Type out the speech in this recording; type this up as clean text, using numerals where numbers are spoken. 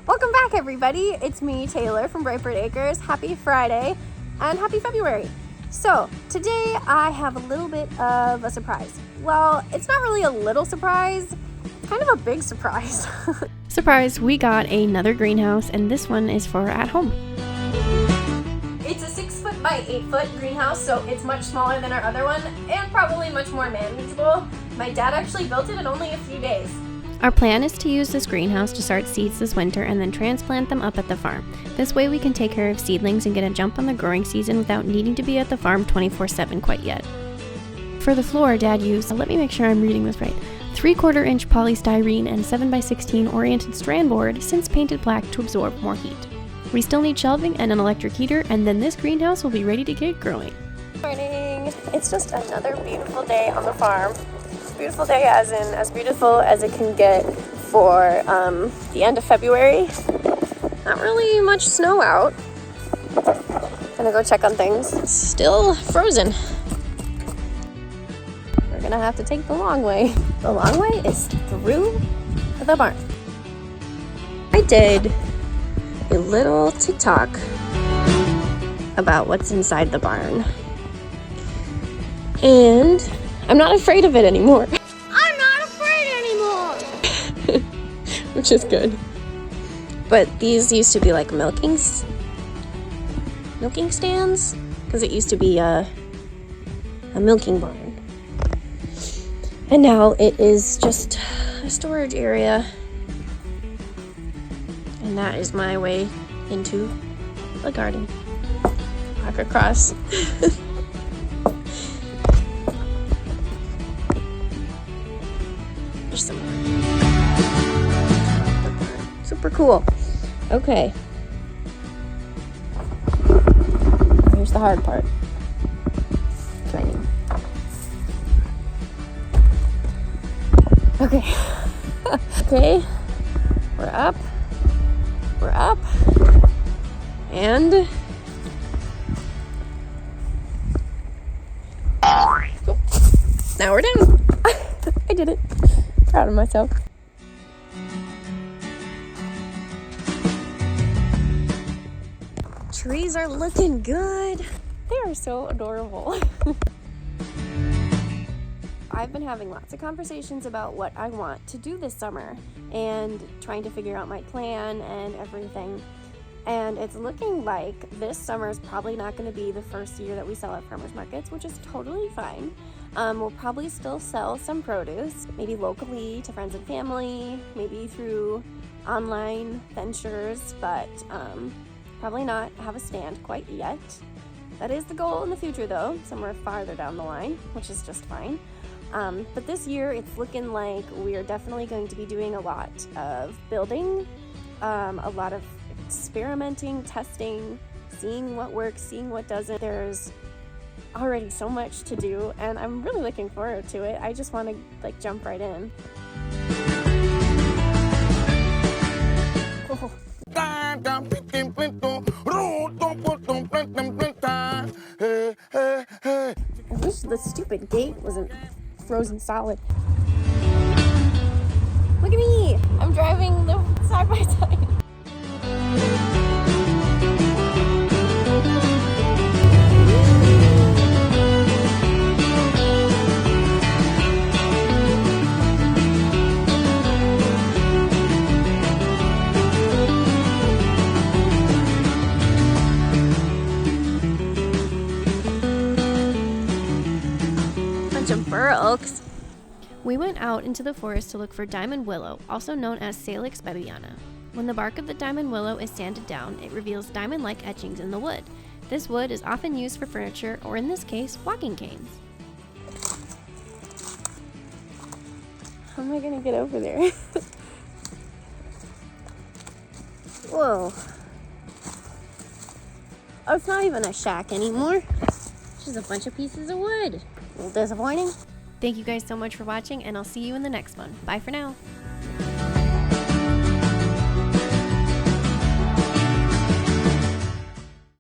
Welcome back, everybody. It's me, Taylor from Brightbird Acres. Happy Friday and happy February. So today I have a little bit of a surprise. Well, it's not really a little surprise, it's kind of a big surprise. Surprise, we got another greenhouse, and this one is for at home. It's a 6 foot by 8 foot greenhouse, so it's much smaller than our other one and probably much more manageable. My dad actually built it in only a few days. Our plan is to use this greenhouse to start seeds this winter and then transplant them up at the farm. This way we can take care of seedlings and get a jump on the growing season without needing to be at the farm 24/7 quite yet. For the floor, Dad used, let me make sure I'm reading this right, 3/4 inch polystyrene and 7x16 oriented strand board, since painted black to absorb more heat. We still need shelving and an electric heater, and then this greenhouse will be ready to get growing. Morning. It's just another beautiful day on the farm. Beautiful day as in as beautiful as it can get for the end of February. Not really much snow out. Gonna go check on things. Still frozen. We're gonna have to take the long way. The long way is through the barn. I did a little TikTok about what's inside the barn. And I'm not afraid of it anymore. I'm not afraid anymore! Which is good. But these used to be like milking stands, because it used to be a milking barn. And now it is just a storage area. And that is my way into the garden. Walk across. Super cool. Okay. Here's the hard part. Climbing. Okay. Okay. We're up. We're up. And now we're down. I did it. Proud of myself. Trees are looking good. They are so adorable. I've been having lots of conversations about what I want to do this summer and trying to figure out my plan and everything. And it's looking like this summer is probably not going to be the first year that we sell at farmers markets, which is totally fine. We'll probably still sell some produce, maybe locally to friends and family, maybe through online ventures, but probably not have a stand quite yet. That is the goal in the future though, somewhere farther down the line, which is just fine. But this year it's looking like we are definitely going to be doing a lot of building, a lot of experimenting, testing, seeing what works, seeing what doesn't. There's already so much to do and I'm really looking forward to it. I just want to jump right in. Oh. I wish the stupid gate wasn't frozen solid. Look at me! I'm driving the side by side. Of bur oaks. We went out into the forest to look for diamond willow, also known as Salix babiana. When the bark of the diamond willow is sanded down, it reveals diamond-like etchings in the wood. This wood is often used for furniture, or in this case, walking canes. How am I gonna get over there? Whoa. Oh, it's not even a shack anymore. It's just a bunch of pieces of wood. A little disappointing. Thank you guys so much for watching, and I'll see you in the next one. Bye for now.